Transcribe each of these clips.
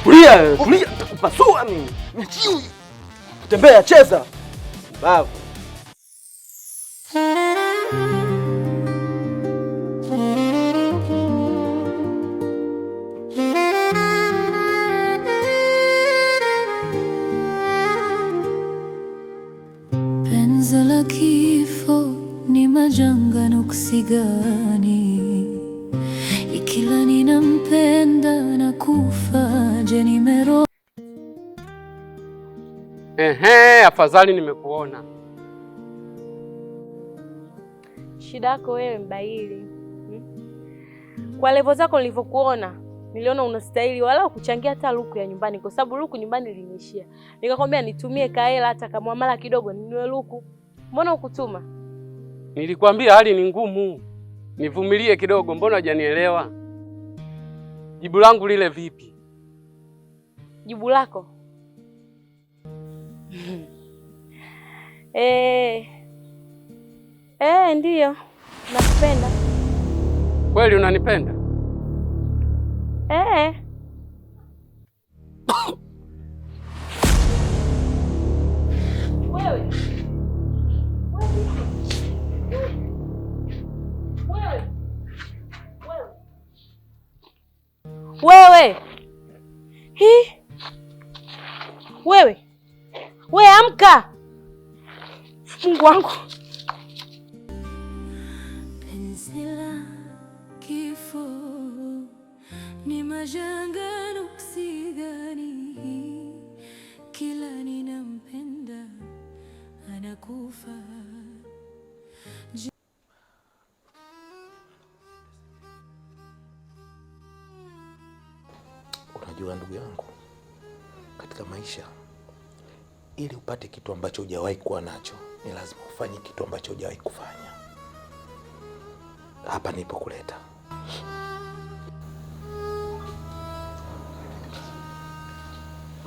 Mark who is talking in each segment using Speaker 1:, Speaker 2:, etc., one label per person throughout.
Speaker 1: Tulia, tulia, nitakupasua mimi. Niachiu. Tembea, cheza. Babu.
Speaker 2: Penzi la kifo ni majanga nuksi gani? Kila ninampenda na kufa, je nimero.
Speaker 3: Afadhali nimekuona.
Speaker 4: Shida yako wewe mbaili. Kwa levo zako nilivyokuona, niliona unastahili wala kuchangia hata luku ya nyumbani, kwa sababu luku nyumbani iliniishia. Nikakwambia nitumie kaela hata kama mara kidogo ninunue luku. Mbona ukutuma?
Speaker 3: Nilikwambia hali ni ngumu. Nivumilie kidogo, mbona hujanielewa? Jibu langu lile vipi?
Speaker 4: Jibu lako? Ndiyo. Nakupenda.
Speaker 3: Kweli unanipenda?
Speaker 4: Wewe. Wewe amka. Mungu wangu.
Speaker 2: Penzi la kifo ni majanga nuksi gani? Kila ninampenda anakufa.
Speaker 5: Unajua ndugu yangu, katika maisha ili upate kitu ambacho hujawahi kuwa nacho, ni lazima ufanye kitu ambacho hujawahi kufanya. Hapa nipo kuleta.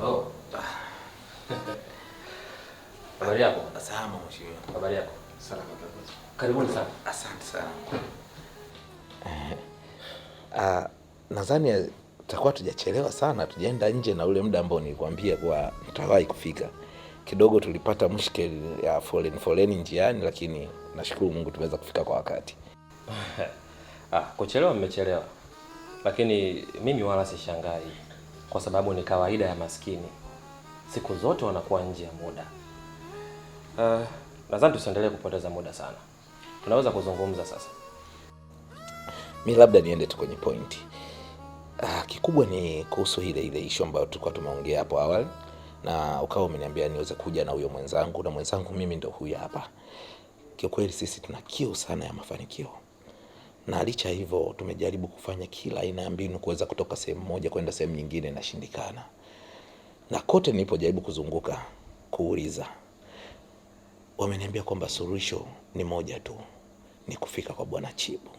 Speaker 6: Oh. Habari yako?
Speaker 5: Salama mheshimiwa.
Speaker 6: Habari yako?
Speaker 5: Salama kabisa.
Speaker 6: Karibuni sana.
Speaker 5: Asante sana. Nadhani tutakuwa tujachelewa sana, tujaenda nje na ule muda ambao nilikwambia kwa tutawahi kufika. Kidogo tulipata mushkeli ya foleni njiani, lakini nashukuru Mungu tumeweza kufika kwa wakati.
Speaker 6: Kuchelewa mmechelewa. Lakini mimi wala sishangai, kwa sababu ni kawaida ya maskini. Siku zote wanakuwa nje ya muda. Nadhani tusiendelee kupoteza muda sana. Tunaweza kuzungumza sasa.
Speaker 5: Mimi labda niende tu kwenye pointi. Kikubwa ni kuhusu ile issue ambayo tulikuwa tumeongea hapo awali, na ukawa umeniambia niweze kuja na huyo mwenzangu, na mwenzangu mimi ndo huyu hapa. Kiukweli sisi tuna kiu sana ya mafanikio. Na licha hivyo tumejaribu kufanya kila aina ya mbinu kuweza kutoka sehemu moja kwenda sehemu nyingine na shindikana. Na kote nilipojaribu kuzunguka kuuliza, wameniambia kwamba suluhisho ni moja tu, ni kufika kwa Bwana Chibu.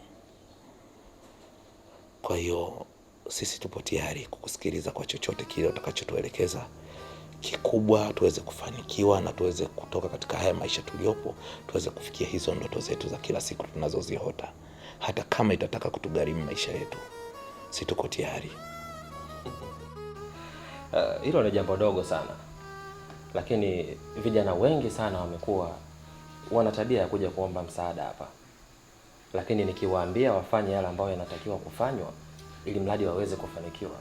Speaker 5: Kwa hiyo sisi tupo tayari kukusikiliza kwa chochote kile utakachotuelekeza. Kikubwa tuweze kufanikiwa na tuweze kutoka katika haya maisha tuliopo, tuweze kufikia hizo ndoto zetu za kila siku tunazoziota. Hata kama itataka kutugharimu maisha yetu, sisi tuko tayari.
Speaker 6: Hilo ni jambo dogo sana. Lakini vijana wengi sana wamekuwa wana tabia ya kuja kuomba msaada hapa. Lakini nikiwaambia wafanye yale ambayo yanatakiwa kufanywa ili mradi waweze kufanikiwa,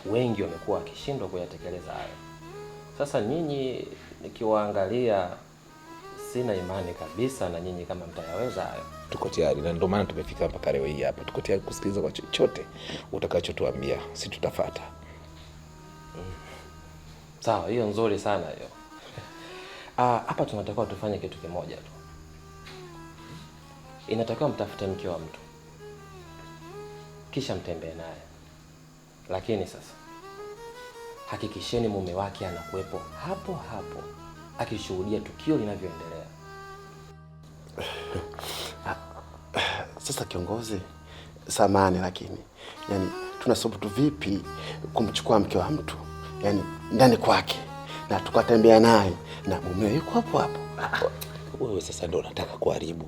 Speaker 6: wengi wamekuwa wakishindwa kuyatekeleza hayo. Sasa nyinyi nikiwaangalia, sina imani kabisa na nyinyi kama mtayaweza hayo.
Speaker 5: Tuko tayari, na ndio maana tumefika mpaka leo hii hapa. Tuko tayari kusikiliza kwa chochote utakachotuambia, sisi tutafuata.
Speaker 6: Sawa, hiyo nzuri sana hiyo. Hapa tunatakiwa tufanye kitu kimoja tu. Inatakiwa mtafute mke wa mtu, kisha mtembee naye. Lakini sasa hakikisheni mume wake anakuwepo hapo hapo akishuhudia tukio linavyoendelea.
Speaker 7: Sasa kiongozi, samani, lakini yani tunasubutu vipi kumchukua mke wa mtu yani ndani kwake na tukatembea naye na mume yuko hapo hapo?
Speaker 5: Wewe sasa ndio unataka kuharibu.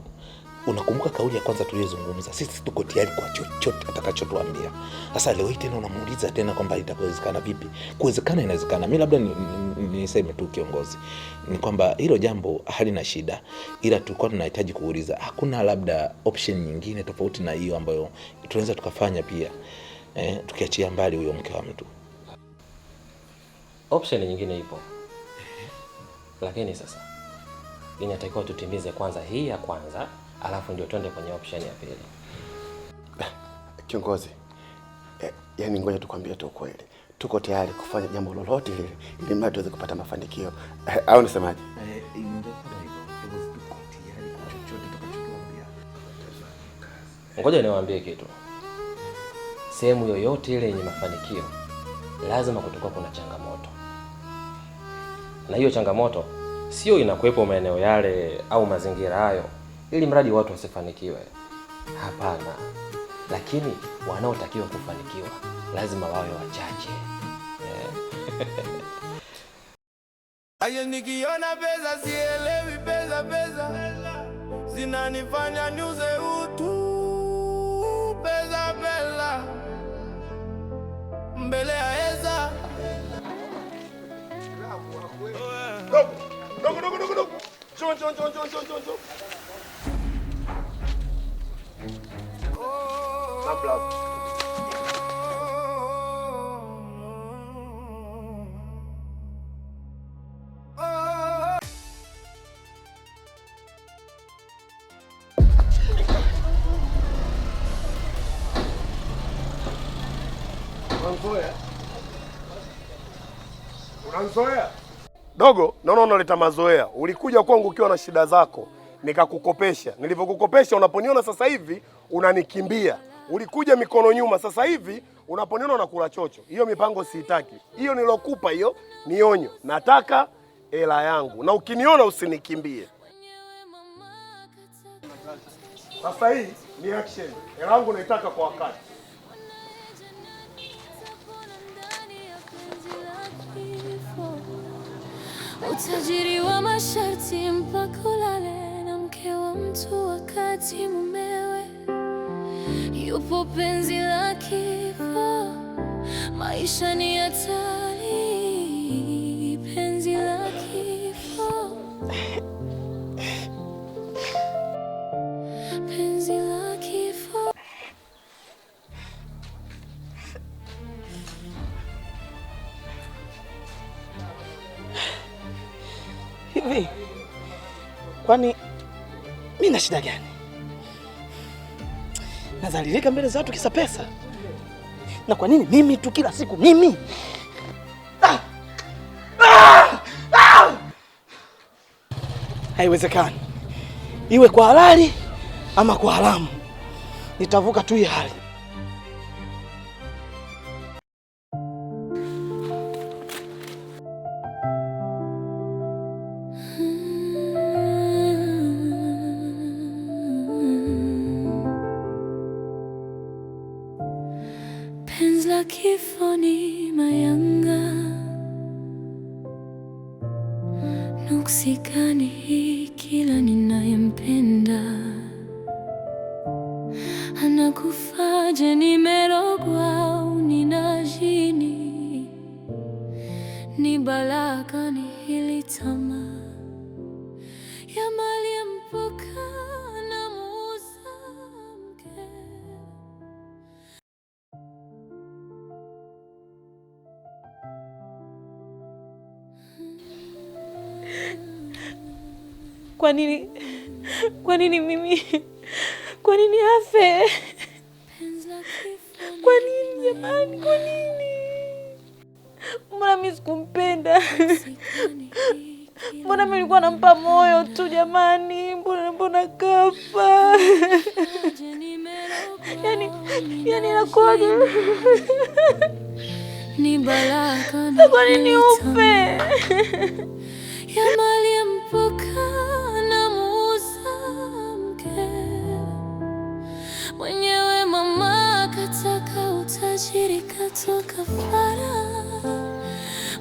Speaker 5: Unakumbuka kauli ya kwanza tuliyozungumza, sisi tuko tayari kwa chochote atakachotuambia. Sasa leo hii tena unamuuliza tena kwamba itawezekana vipi? Kuwezekana inawezekana. Mimi labda niseme tu kiongozi, ni kwamba hilo jambo halina shida, ila tulikuwa tunahitaji kuuliza hakuna labda option nyingine tofauti na hiyo ambayo tunaweza tukafanya pia, tukiachia mbali huyo mke wa mtu.
Speaker 6: Option nyingine ipo, lakini sasa inatakiwa tutimize kwanza hii ya kwanza, alafu ndio twende kwenye option ya pili.
Speaker 7: Kiongozi, yani ngoja tukwambie tu kweli, tuko tayari kufanya jambo lolote lile ili mradi tuweze kupata mafanikio. Au nisemaje?
Speaker 6: Ngoja niwaambie kitu. Sehemu yoyote ile yenye mafanikio lazima kutokuwa kuna changamoto, na hiyo changamoto sio inakuwepo maeneo yale au mazingira hayo ili mradi watu wasifanikiwe. Hapana, lakini wanaotakiwa kufanikiwa lazima wawe wachache.
Speaker 8: Aye, nikiona pesa sielewi pesa zinanifanya niuze utu. Pesa mbele ya Eza. Dogo. Chon. Unanzoea? Dogo, naona unaleta mazoea. Ulikuja kwangu ukiwa na shida zako, nikakukopesha. Nilivyokukopesha, unaponiona sasa hivi unanikimbia. Ulikuja mikono nyuma, sasa hivi unaponiona unakula chocho. Hiyo mipango siitaki. Hiyo nilokupa hiyo ni onyo. Nataka hela yangu. Na ukiniona usinikimbie. Sasa hii ni action. Hela yangu naitaka kwa wakati.
Speaker 2: Utajiri wa masharti mpaka ulale na mke wa mtu wakati mumewe yupo. Penzi la kifo, maisha ni hatari. Penzi la kifo, penzi la kifo.
Speaker 1: Hivi kwani mimi na shida gani? Nazalilika mbele za watu kisa pesa? Na kwa nini mimi tu kila siku mimi? Haiwezekani. Iwe kwa halali ama kwa haramu, nitavuka tu hii hali.
Speaker 2: Penzi la kifo ni mayanga, nuksi gani hii? Kila ninayempenda anakufaje? Nimerogwa au nina jini? Ni balaa gani hili? Tamaa ya mali ya mpoka na muuza mke.
Speaker 4: Kwa nini mimi? Kwa nini afe? Kwa nini jamani? Kwa nini? Mbona mimi sikumpenda? Mbona mimi nilikuwa nampa moyo tu jamani? Mbona kafa? Yani nakuaje?
Speaker 2: Ni balaa.
Speaker 4: Kwa nini ufe?
Speaker 2: Ya mali ya mpoka na muuza mke. Mwenyewe mama akataka utajiri, katoka fara.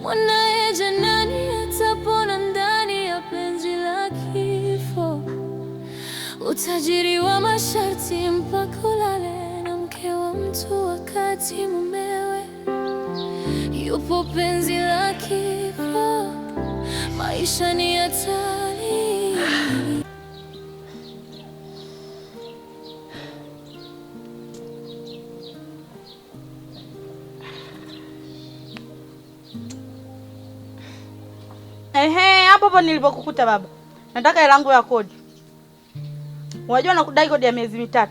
Speaker 2: Mwanae janani atapona ndani ya penzi la kifo. utajiri wa masharti mpaka ulale na mke wa mtu wakati mumewe yupo, penzi la kifo, maisha ni hatari.
Speaker 9: Hapo nilipokukuta baba. Nataka hela yangu ya kodi. Unajua nakudai kodi ya miezi 3.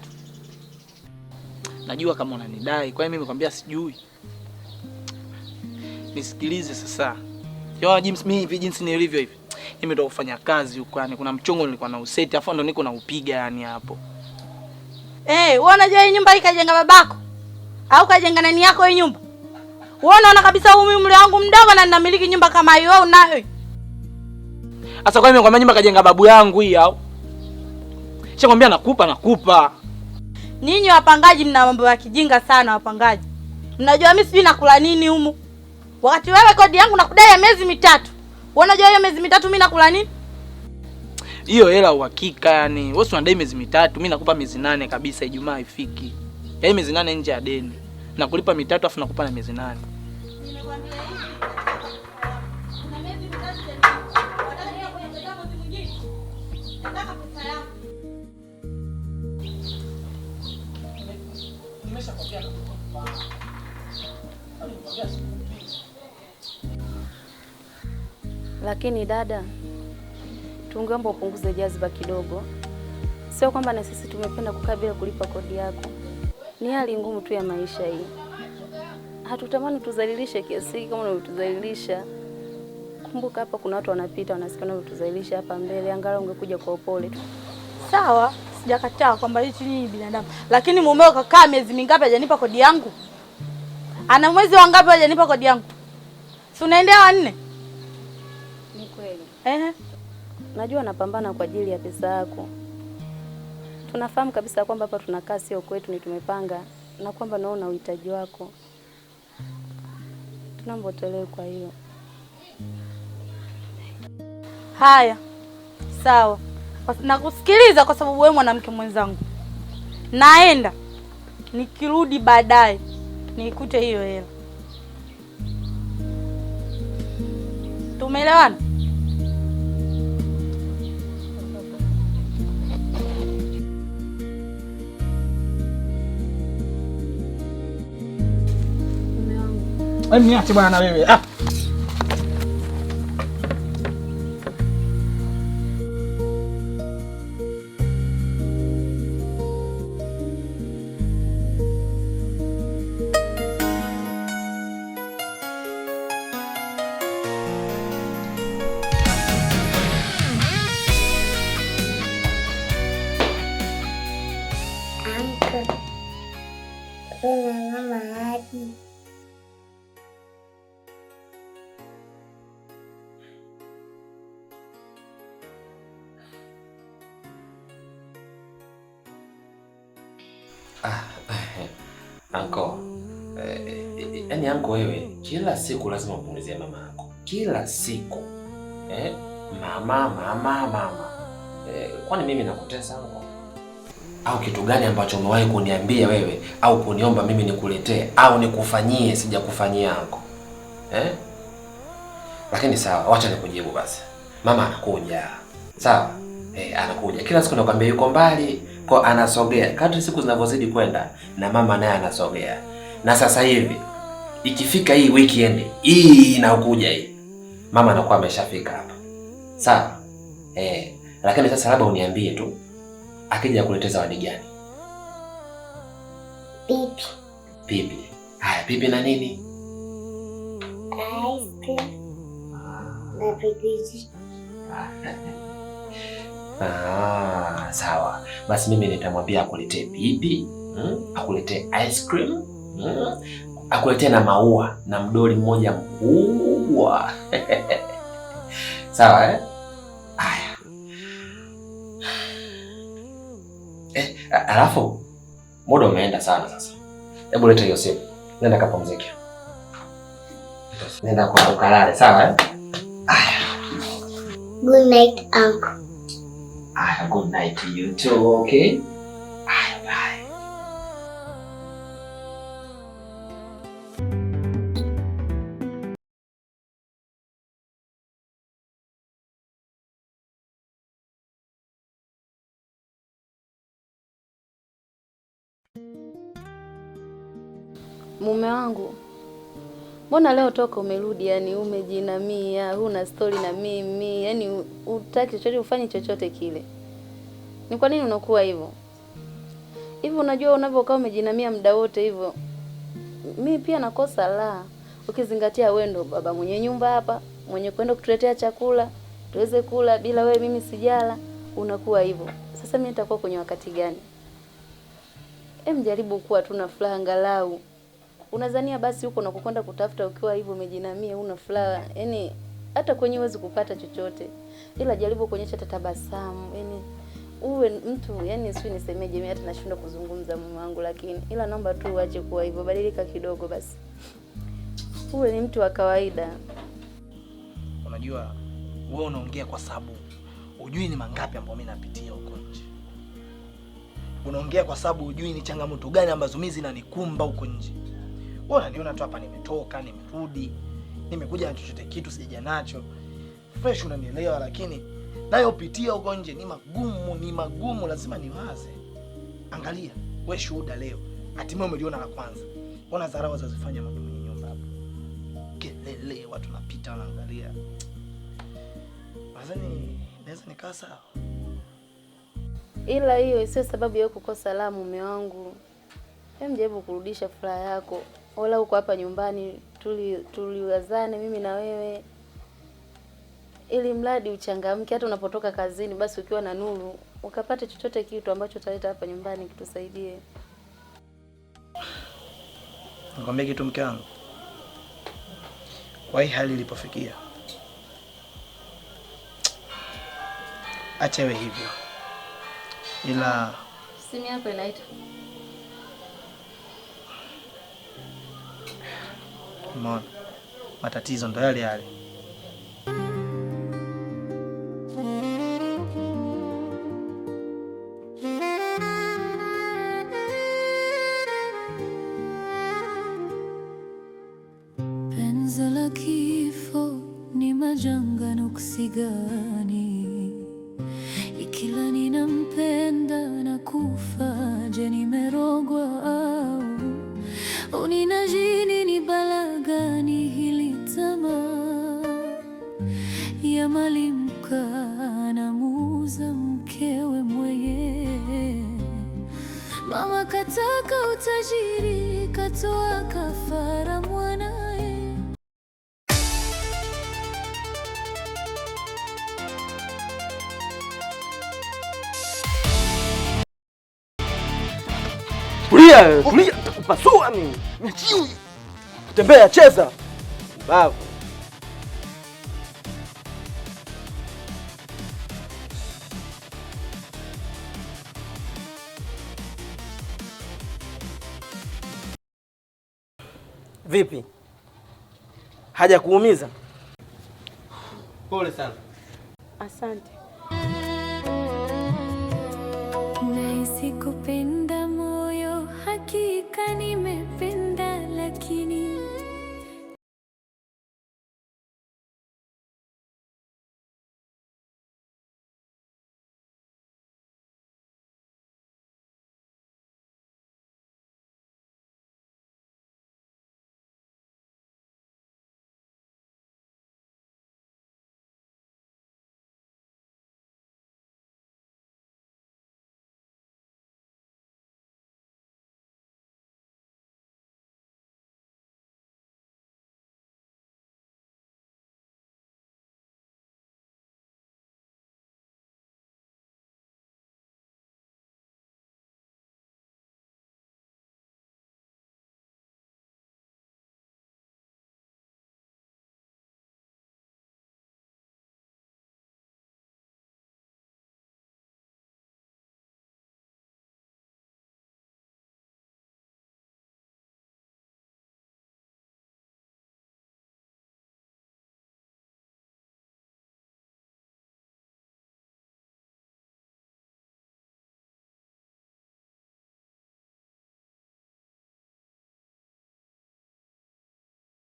Speaker 10: Najua kama unanidai, kwa hiyo mimi nimekwambia sijui. Nisikilize sasa. Mimi hivi jinsi nilivyo hivi. Mimi ndo kufanya kazi huko, yani kuna mchongo nilikuwa na useti, afu ndo niko na upiga yani hapo.
Speaker 9: Wewe unajua hii nyumba ikajenga babako? Au kajenga nani yako hii nyumba? Wewe unaona kabisa huu umri wangu mdogo na ninamiliki nyumba kama hiyo, wewe unayo?
Speaker 10: Sasa kwa nini nimekwambia nyumba kajenga babu yangu hii au? Nishakwambia nakupa.
Speaker 9: Ninyi wapangaji mna mambo ya kijinga sana wapangaji. Mnajua mimi sijui nakula nini humu. Wakati wewe kodi yangu nakudai ya miezi 3. Wewe unajua hiyo miezi 3 mimi nakula nini?
Speaker 10: Hiyo hela uhakika yani. Wewe unadai miezi 3, mimi nakupa miezi 8 kabisa, Ijumaa ifiki. Yaani miezi 8 nje ya deni. Nakulipa 3 afu nakupa na miezi 8.
Speaker 9: Nimekwambia hivi. Kuna miezi 3 tena. Wataka niwe kwenye mtandao mwingine. Nataka pesa yangu.
Speaker 10: Nimeshakwambia nakupa.
Speaker 4: Lakini dada, tungeomba upunguze jaziba kidogo. Sio kwamba na sisi tumependa kukaa bila kulipa kodi yako. Ni hali ngumu tu ya maisha hii. Hatutamani tuzalilishe kiasi kama unavyotuzalilisha. Kumbuka hapa kuna watu wanapita wanasikia unavyotuzalilisha hapa mbele, angalau ungekuja kwa upole tu.
Speaker 9: Sawa, sijakataa kwamba hichi ni binadamu. Lakini mumeo kakaa miezi mingapi hajanipa kodi yangu? Ana mwezi wangapi hajanipa kodi yangu? Si unaendea 4?
Speaker 4: Ni kweli. Najua napambana kwa ajili ya pesa yako. Tunafahamu kabisa kwamba hapa tunakaa sio kwetu, ni tumepanga, na kwamba naona uhitaji wako. Tunaomba utolewe kwa hiyo.
Speaker 9: Haya. Sawa. Nakusikiliza kwa sababu wewe mwanamke mwenzangu. Naenda. Nikirudi baadaye nikute hiyo hela. Tumeelewana?
Speaker 10: Wewe niache bwana na wewe.
Speaker 6: Anko, yaani anko wewe kila siku lazima upunguzie mama yako. Kila siku. Mama. Kwani mimi nakutesa anko? Au kitu gani ambacho umewahi kuniambia wewe au kuniomba mimi nikuletee au nikufanyie sijakufanyia anko? Lakini sawa, wacha nikujibu basi. Mama anakuja. Sawa? Anakuja. Kila siku nakwambia yuko mbali, kwa anasogea. Kadri siku zinavyozidi kwenda na mama naye anasogea. Na sasa hivi ikifika hii weekend, hii inakuja hii, mama anakuwa ameshafika hapa. Sawa? Lakini sasa labda uniambie tu akija kuletea zawadi gani?
Speaker 11: Pipi.
Speaker 6: Pipi. Haya, pipi na nini?
Speaker 11: Ice cream. Na pipi.
Speaker 6: Sawa. Basi mimi nitamwambia akuletee pipi, akuletee ice cream, akuletee na maua na mdoli mmoja mkubwa. Sawa Haya. Alafu muda umeenda sana sasa. Hebu leta hiyo simu. Nenda kapumzike. Nenda kwa ukalale, sawa Haya.
Speaker 11: Good night, uncle.
Speaker 5: Good night to you too, okay? Bye.
Speaker 4: Mume wangu, mbona leo toka umerudi, yani umejinamia, huna story na mimi, yani utaki chochote, ufanye chochote kile. Ni kwa nini unakuwa hivyo? Hivi unajua unavyokaa umejinamia muda wote hivyo, mimi pia nakosa la. Ukizingatia wewe ndo baba mwenye nyumba hapa, mwenye kwenda kutuletea chakula, tuweze kula, bila wewe mimi sijala, unakuwa hivyo. Sasa mimi nitakuwa kwenye wakati gani? Jaribu kuwa tu na furaha angalau. Unazania basi huko unakokwenda kutafuta ukiwa hivyo umejinamia una furaha. Yaani hata kwenye huwezi kupata chochote. Ila jaribu kuonyesha tabasamu. Yaani uwe mtu, yaani sio nisemeje, mimi hata nashindwa kuzungumza mume wangu, lakini ila naomba tu uache kuwa hivyo, badilika kidogo basi. Uwe ni mtu wa kawaida.
Speaker 10: Unajua wewe unaongea kwa sababu hujui ni mangapi ambayo mimi napitia huko nje. Unaongea kwa sababu hujui ni changamoto gani ambazo mimi zinanikumba huko nje. Wewe unaniona tu hapa nimetoka, nimerudi, nimekuja na chochote kitu sijaja nacho. Fresh unanielewa, lakini nayo pitia huko nje ni magumu, lazima niwaze. Angalia, wewe shuhuda leo. Hatimaye umeliona la kwanza. Ona dharau wazozifanya mtu mwenye nyumba hapa. Kelele, watu napita wanaangalia. Nadhani naweza nikaa sawa.
Speaker 4: Ila hiyo sio sababu ya kukosa la mume wangu. Jaribu kurudisha furaha yako. Wala uko hapa nyumbani tuliwazane mimi na wewe. Ili mradi uchangamke, hata unapotoka kazini basi ukiwa na nuru, ukapate chochote kitu ambacho utaleta hapa nyumbani kitusaidie.
Speaker 10: Nikwambie kitu mke wangu. Kwa hii hali ilipofikia, acha iwe hivyo. Ila
Speaker 4: simu yako inaita.
Speaker 10: Mbona matatizo ndo yale yale.
Speaker 2: Penzi la kifo ni majanga nuksi gani? Ikila ninampenda na kufa, je nimerogwa au nina jini? Ni bala gani hili tamaa ya malimka na muuza mkewe mweye? Mama kataka utajiri, katoa kafara mwanae.
Speaker 1: Tulia, pasua mimi. Niachiu. Tembea, cheza. Babu. Vipi? Haja kuumiza? Pole sana.
Speaker 4: Asante.
Speaker 2: Nahisi kupenda moyo, hakika nimependa.